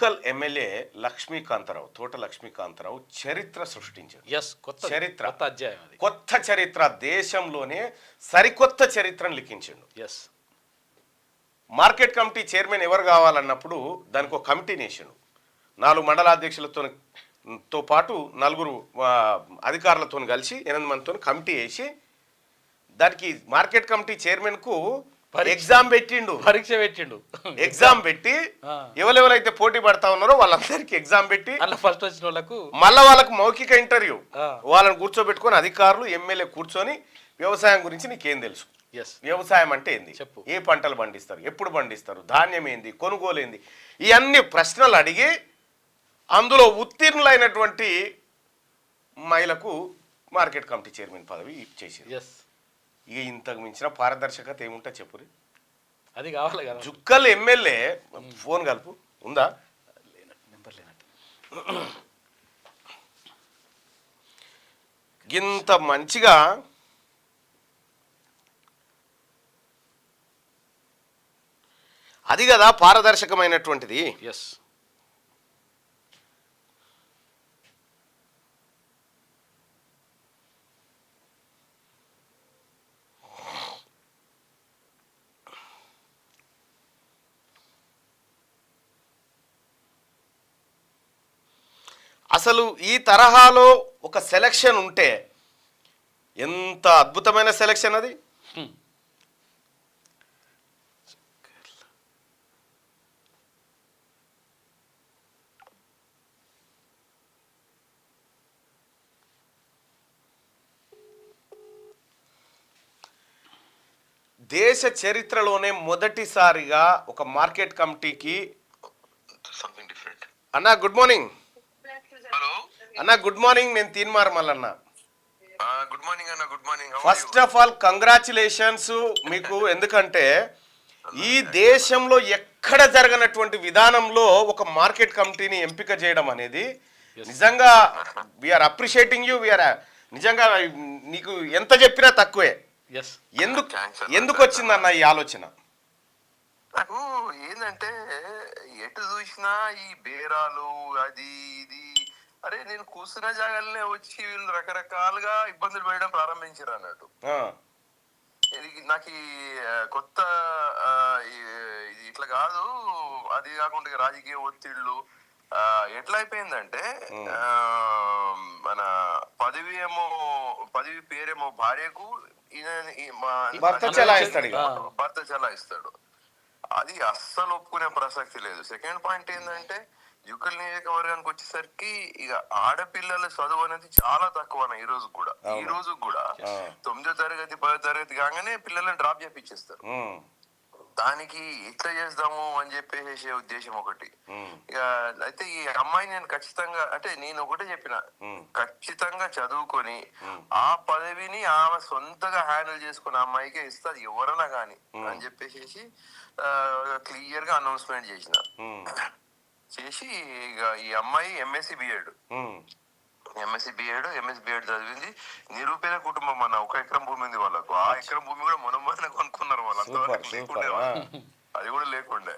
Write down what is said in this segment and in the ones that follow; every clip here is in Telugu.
జుక్కల్ ఎమ్మెల్యే లక్ష్మీకాంతరావు, తోట లక్ష్మీకాంతరావు చరిత్ర సృష్టించారు. చరిత్ర, కొత్త చరిత్ర, దేశంలోనే సరికొత్త చరిత్రను లిఖించాడు. మార్కెట్ కమిటీ చైర్మన్ ఎవరు కావాలన్నప్పుడు దానికి ఒక కమిటీని వేసాడు. 4 మండలాధ్యక్షులతో పాటు 4 అధికారులతో కలిసి 8 మందితో కమిటీ వేసి దానికి మార్కెట్ కమిటీ చైర్మన్కు ఎగ్జామ్ పెట్టిండు, పరీక్ష పెట్టిండు. ఎగ్జామ్ పెట్టి ఎవరెవరైతే పోటీ పడతా ఉన్నారో వాళ్ళందరికీ ఎగ్జామ్ పెట్టి ఫస్ట్ వచ్చిన వాళ్ళకు మళ్ళా వాళ్ళకు మౌఖిక ఇంటర్వ్యూ, వాళ్ళని కూర్చోబెట్టుకొని అధికారులు ఎమ్మెల్యే కూర్చొని వ్యవసాయం గురించి నీకేం తెలుసు, వ్యవసాయం అంటే ఏంది, ఏ పంటలు పండిస్తారు, ఎప్పుడు పండిస్తారు, ధాన్యం ఏంది, కొనుగోలు ఏంది, ఇవన్నీ ప్రశ్నలు అడిగి అందులో ఉత్తీర్ణులైనటువంటి మహిళకు మార్కెట్ కమిటీ చైర్మన్ పదవి చేసింది. ఇక ఇంతకు మించిన పారదర్శకత ఏముంటా చెప్పురి, అది కావాలి కదా. జుక్కల్ ఎమ్మెల్యే ఫోన్ కలుపు ఉందా, నెంబర్ లేనట్టు. ఇంత మంచిగా అది కదా పారదర్శకమైనటువంటిది. అసలు ఈ తరహాలో ఒక సెలక్షన్ ఉంటే ఎంత అద్భుతమైన సెలక్షన్ అది. దేశ చరిత్రలోనే మొదటిసారిగా ఒక మార్కెట్ కమిటీకి అన్నా గుడ్ మార్నింగ్. హలో అన్నా గుడ్ మార్నింగ్, నేను తీన్మార్ మల్లన్న. గుడ్ మార్నింగ్ అన్న, good morning. First of all congratulations మీకు, ఎందుకంటే ఈ దేశంలో ఎక్కడ జరగనటువంటి విధానంలో ఒక మార్కెట్ కమిటీని ఎంపిక చేయడం అనేది నిజంగా వీఆర్ అప్రిషియేటింగ్ యూ. నిజంగా నీకు ఎంత చెప్పినా తక్కువే. ఎందుకు వచ్చిందన్న ఈ ఆలోచన? నాకు ఏంటంటే ఎటు చూసినా ఈ బేరాలు అది ఇది, అరే నేను కూర్చున్న జాగాలనే వచ్చి వీళ్ళు రకరకాలుగా ఇబ్బందులు పెట్టడం ప్రారంభించారు అన్నట్టు. నాకు కొత్త ఇది ఇట్లా కాదు. అది కాకుండా రాజకీయ ఒత్తిళ్లు ఎట్లా అయిపోయిందంటే మన పదవి పేరేమో భార్యకు, భర్త చెలాయిస్తాడు. అది అస్సలు ఒప్పుకునే ప్రసక్తి లేదు. సెకండ్ పాయింట్ ఏంటంటే జుక్కల్ నియోజకవర్గానికి వచ్చేసరికి ఇక ఆడపిల్లల చదువు అనేది చాలా తక్కువ. ఈ రోజు కూడా 9వ తరగతి 10వ తరగతి కాగానే పిల్లల్ని డ్రాప్ చేపిచ్చేస్తారు. దానికి ఎట్లా చేద్దాము అని చెప్పేసే ఉద్దేశం ఒకటి. ఇక అయితే ఈ అమ్మాయి నేను ఖచ్చితంగా, అంటే నేను ఒకటే చెప్పిన, ఖచ్చితంగా చదువుకొని ఆ పదవిని ఆమె సొంతగా హ్యాండిల్ చేసుకుని అమ్మాయికే ఇస్తుంది ఎవరన్నా గాని అని చెప్పేసి క్లియర్ గా అనౌన్స్మెంట్ చేసి ఇక ఈ అమ్మాయి ఎంఎస్సి బిఎడ్ చదివింది. నిరుపేద కుటుంబం అన్న, 1 ఎకరం భూమి ఉంది వాళ్ళకు. ఆ ఎకరం భూమి కూడా మొన్న కొనుక్కున్నారు వాళ్ళు, అది కూడా లేకుండే.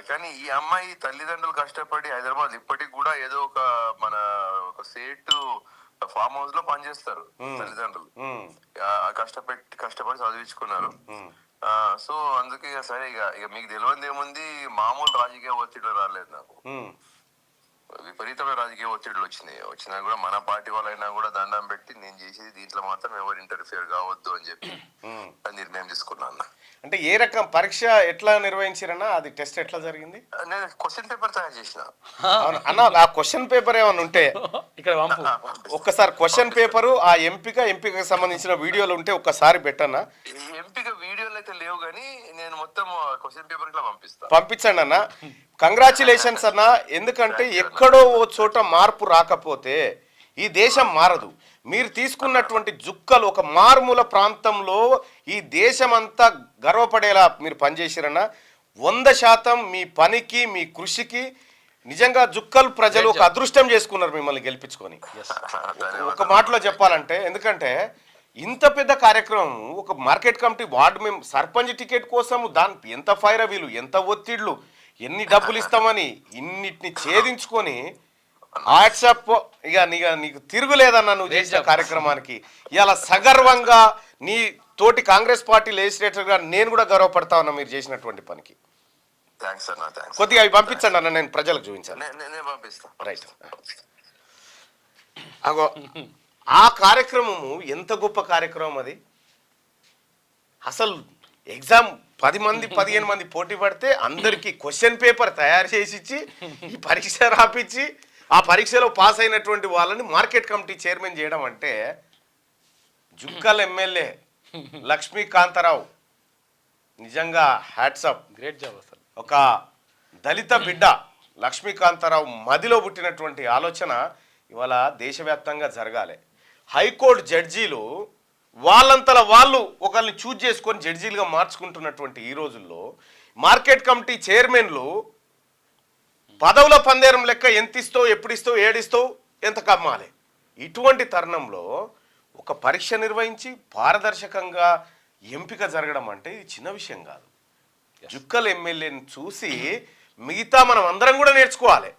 కానీ ఈ అమ్మాయి తల్లిదండ్రులు కష్టపడి హైదరాబాద్ ఇప్పటికి కూడా ఏదో ఒక సేట్ ఫామ్ హౌస్ లో పనిచేస్తారు తల్లిదండ్రులు. కష్టపడి చదివించుకున్నారు. సో అందుకే సరే ఇక మీకు తెలియదు ఏముంది, మామూలు రాజకీయ ఒత్తిడి రాలేదు నాకు. విపరీతమైన రాజకీయ ఒత్తిడిలు వచ్చినా కూడా మన పార్టీ వాళ్ళైనా కూడా దండం పెట్టి నేను చేసేది దీంట్లో మాత్రం ఎవరు ఇంటర్ఫియర్ కావద్దు అని చెప్పి నిర్ణయం తీసుకున్నాను. అంటే ఏ రకం పరీక్ష ఎట్లా నిర్వహించారన్నా, అది టెస్ట్ ఎట్లా జరిగింది? నేను క్వశ్చన్ పేపర్ తయారు చేసిన అన్న. ఆ క్వశ్చన్ పేపర్ ఏమన్నా ఉంటే ఇక్కడ ఒక్కసారి క్వశ్చన్ పేపరు, ఆ ఎంపికకు సంబంధించిన వీడియోలు ఉంటే ఒక్కసారి పెట్టన్నా. ఎంపిక వీడియోలు అయితే లేవు కానీ నేను మొత్తం క్వశ్చన్ పేపర్ ఇట్లా పంపించండి అన్న. కంగ్రాచులేషన్స్ అన్న. ఎందుకంటే ఎక్కడో ఓ చోట మార్పు రాకపోతే ఈ దేశం మారదు. మీరు తీసుకున్నటువంటి జుక్కలు ఒక మారుమూల ప్రాంతంలో ఈ దేశమంతా గర్వపడేలా మీరు పనిచేసిరన్న. 100% మీ పనికి, మీ కృషికి నిజంగా జుక్కల్ ప్రజలు ఒక అదృష్టం చేసుకున్నారు మిమ్మల్ని గెలిపించుకొని. ఒక మాటలో చెప్పాలంటే, ఎందుకంటే ఇంత పెద్ద కార్యక్రమం, ఒక market committee ward sarpanch ticket కోసం దాని ఎంత ఫైరవీలు, ఎంత ఒత్తిళ్లు, ఎన్ని డబ్బులు ఇస్తామని ఇన్నిటిని ఛేదించుకొని వాట్సాప్ నీకు తిరుగులేదన్న నువ్వు చేసిన కార్యక్రమానికి ఇలా సగర్వంగా నీ తోటి కాంగ్రెస్ పార్టీ లెజిస్లేటర్గా నేను కూడా గర్వపడతా ఉన్నా మీరు చేసినటువంటి పనికి. థ్యాంక్స్ అన్న, థ్యాంక్స్. కొద్దిగా అవి పంపించండి అన్న, నేను ప్రజలకు చూపించాను. నేను పంపిస్తా. రైట్. అగో ఆ కార్యక్రమము ఎంత గొప్ప కార్యక్రమం అది. అసలు ఎగ్జామ్ 10 మంది 15 మంది పోటీ పడితే అందరికీ క్వశ్చన్ పేపర్ తయారు చేసి ఇచ్చి ఈ పరీక్ష రాపిచ్చి ఆ పరీక్షలో పాస్ అయినటువంటి వాళ్ళని మార్కెట్ కమిటీ చైర్మన్ చేయడం అంటే జుక్కల్ ఎమ్మెల్యే లక్ష్మీకాంతారావు నిజంగా హ్యాట్సప్. గ్రేట్ జాబ్ అసలు. ఒక దళిత బిడ్డ లక్ష్మీకాంతారావు మదిలో పుట్టినటువంటి ఆలోచన ఇవాళ దేశవ్యాప్తంగా జరగాలి. హైకోర్టు జడ్జీలు వాళ్ళంతలా వాళ్ళు ఒకరిని చూజ్ చేసుకొని జడ్జీలుగా మార్చుకుంటున్నటువంటి ఈ రోజుల్లో మార్కెట్ కమిటీ చైర్మన్లు పదవుల పందేరం లెక్క ఎంత ఇస్తావు, ఎప్పుడు ఇస్తావు, ఏడిస్తావు, ఎంత కమ్మాలి. ఇటువంటి తరుణంలో ఒక పరీక్ష నిర్వహించి పారదర్శకంగా ఎంపిక జరగడం అంటే ఇది చిన్న విషయం కాదు. జుక్కల్ ఎమ్మెల్యేని చూసి మిగతా మనం అందరం కూడా నేర్చుకోవాలి,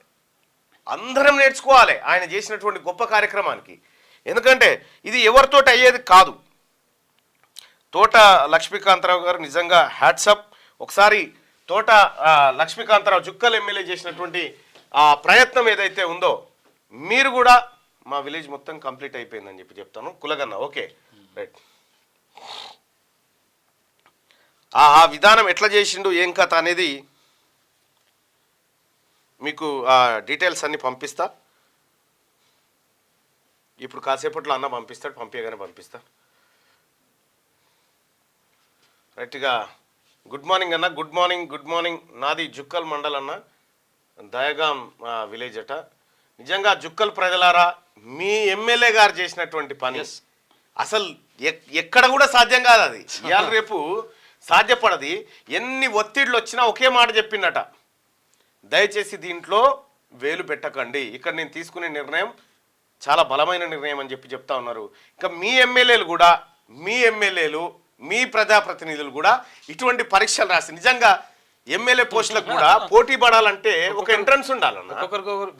అందరం నేర్చుకోవాలి ఆయన చేసినటువంటి గొప్ప కార్యక్రమానికి. ఎందుకంటే ఇది ఎవరితోటి అయ్యేది కాదు. తోట లక్ష్మీకాంతరావు గారు నిజంగా హ్యాట్సప్. ఒకసారి తోట లక్ష్మీకాంతరావు జుక్కల్ ఎమ్మెల్యే చేసినటువంటి ఆ ప్రయత్నం ఏదైతే ఉందో మీరు కూడా మా విలేజ్ మొత్తం కంప్లీట్ అయిపోయిందని చెప్తాను. కులగన్న ఓకే రైట్. ఆ విధానం ఎట్లా చేసిండు ఏం కథ అనేది మీకు డీటెయిల్స్ అన్ని పంపిస్తా. ఇప్పుడు కాసేపట్లో అన్న పంపిస్తాడు, పంపించగానే పంపిస్తా. రైట్గా గుడ్ మార్నింగ్ అన్న. Good morning, good morning. నాది జుక్కల్ మండల్ అన్న, దయగాం విలేజ్ అట. నిజంగా జుక్కల్ ప్రజలారా, మీ ఎమ్మెల్యే గారు చేసినటువంటి పని అసలు ఎక్కడ కూడా సాధ్యం కాదు. అది ఇవాళ రేపు సాధ్యపడది. ఎన్ని ఒత్తిళ్ళు వచ్చినా ఒకే మాట చెప్పిండట, దయచేసి దీంట్లో వేలు పెట్టకండి, ఇక్కడ నేను తీసుకునే నిర్ణయం చాలా బలమైన నిర్ణయం అని చెప్తా ఉన్నారు. ఇంకా మీ ఎమ్మెల్యేలు కూడా, మీ ప్రజాప్రతినిధులు కూడా ఇటువంటి పరీక్షలు రాసి నిజంగా ఎమ్మెల్యే పోస్టులకు కూడా పోటీ పడాలంటే ఒక ఎంట్రన్స్ ఉండాలన్న,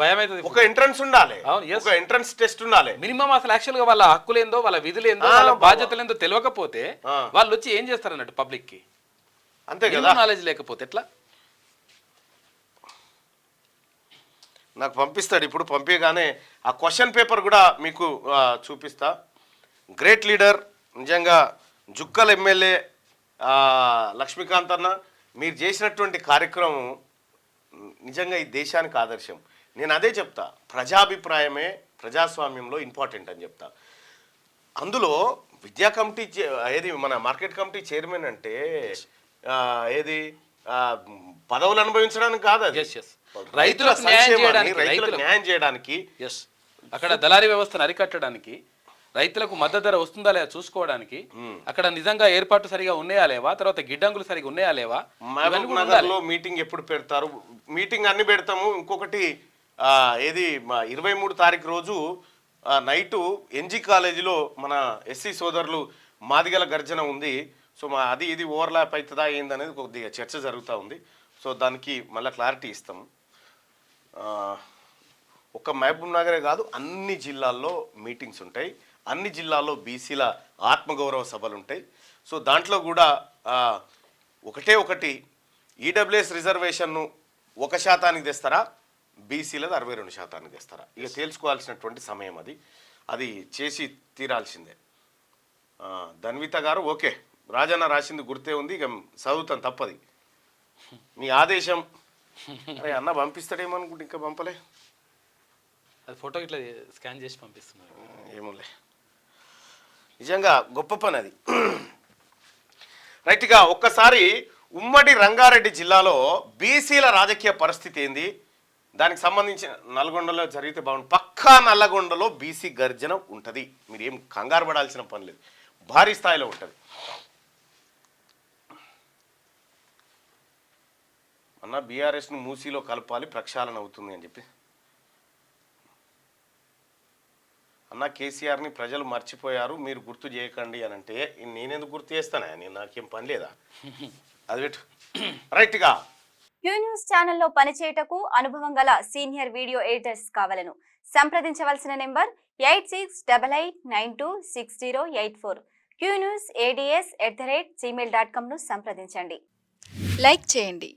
భయం అవుతుంది. ఒక ఎంట్రన్స్ ఉండాలి, ఒక ఎంట్రన్స్ టెస్ట్ ఉండాలి. మినిమం అసలు యాక్చువల్ గా వాళ్ళ హక్కులేందో, వాళ్ళ విధులేందో, వాళ్ళ బాధ్యతలేందో తెలియకపోతే వాళ్ళు వచ్చి ఏం చేస్తారు అన్నట్టు పబ్లిక్ కి. అంతే కదా, నాలెడ్జ్ లేకపోతే ఎట్లా. నాకు పంపిస్తాడు ఇప్పుడు, పంపించగానే ఆ క్వశ్చన్ పేపర్ కూడా మీకు చూపిస్తా. గ్రేట్ లీడర్ నిజంగా జుక్కల్ ఎమ్మెల్యే లక్ష్మీకాంత్ అన్న, మీరు చేసినటువంటి కార్యక్రమం నిజంగా ఈ దేశానికి ఆదర్శం. నేను అదే చెప్తా, ప్రజాభిప్రాయమే ప్రజాస్వామ్యంలో ఇంపార్టెంట్ అని చెప్తా. అందులో విద్యా కమిటీ ఏది మన మార్కెట్ కమిటీ చైర్మన్ అంటే ఏది పదవులు అనుభవించడానికి కాదు, అది రైతులకు న్యాయం చేయడానికి, అక్కడ దళారీ వ్యవస్థను అరికట్టడానికి, రైతులకు మద్దతు ధర వస్తుందా లేదా చూసుకోవడానికి, అక్కడ నిజంగా ఏర్పాటు సరిగా ఉన్నాయా లేవా, తర్వాత గిడ్డంగులు సరిగా ఉన్నాయా లేవా. మహబూబ్ నగర్ లో మీటింగ్ ఎప్పుడు పెడతారు? మీటింగ్ అన్ని పెడతాము. ఇంకొకటి ఏది 23 తారీఖు రోజు నైటు ఎన్జీ కాలేజీలో మన ఎస్సీ సోదరులు మాదిగల గర్జన ఉంది. సో అది ఇది ఓవర్లాప్ అవుతుందా ఏందనేది కొద్దిగా చర్చ జరుగుతూ ఉంది. సో దానికి మళ్ళీ క్లారిటీ ఇస్తాము. ఒక మహబూబ్ నగరే కాదు, అన్ని జిల్లాల్లో మీటింగ్స్ ఉంటాయి, అన్ని జిల్లాల్లో బీసీల ఆత్మగౌరవ సభలు ఉంటాయి. సో దాంట్లో కూడా ఒకటి ఈడబ్ల్యూఎస్ రిజర్వేషన్ను 1% తెస్తారా, బీసీలది 62% తెస్తారా, ఇక తేల్చుకోవాల్సినటువంటి సమయం అది చేసి తీరాల్సిందే. ధన్విత గారు ఓకే, రాజన్న రాసింది గుర్తే ఉంది, ఇక చదువుతాను తప్పది. మీ ఆదేశం. అరే అన్న పంపిస్తాడేమనుకుంటే ఇంకా పంపలే, అది ఫోటో ఇట్లా స్కాన్ చేసి పంపిస్తున్నారు. ఏమోలే, నిజంగా గొప్ప పని అది. రైట్గా ఒక్కసారి ఉమ్మడి రంగారెడ్డి జిల్లాలో బీసీల రాజకీయ పరిస్థితి ఏంది, దానికి సంబంధించిన నల్గొండలో జరిగితే బాగుంది. పక్కా నల్లగొండలో బీసీ గర్జన ఉంటుంది, మీరు ఏం కంగారు పడాల్సిన పని లేదు, భారీ స్థాయిలో ఉంటుంది. అన్న బీఆర్ఎస్ను మూసీలో కలపాలి, ప్రక్షాళన అవుతుంది అని చెప్పి. అన్న కేసీఆర్ని ప్రజలు మర్చిపోయారు, మీరు గుర్తు చేయకండి అని అంటే నేనెందుకు గుర్తు చేస్తానా, నేను నాకేం పని లేదా, అది పెట్టు. రైట్గా క్యూ న్యూస్ ఛానల్లో పనిచేయటకు అనుభవం గల సీనియర్ వీడియో ఎడిటర్స్ కావాలను సంప్రదించవలసిన నెంబర్ 8688926084. qnewsads@gmail.com ను సంప్రదించండి. లైక్ చేయండి.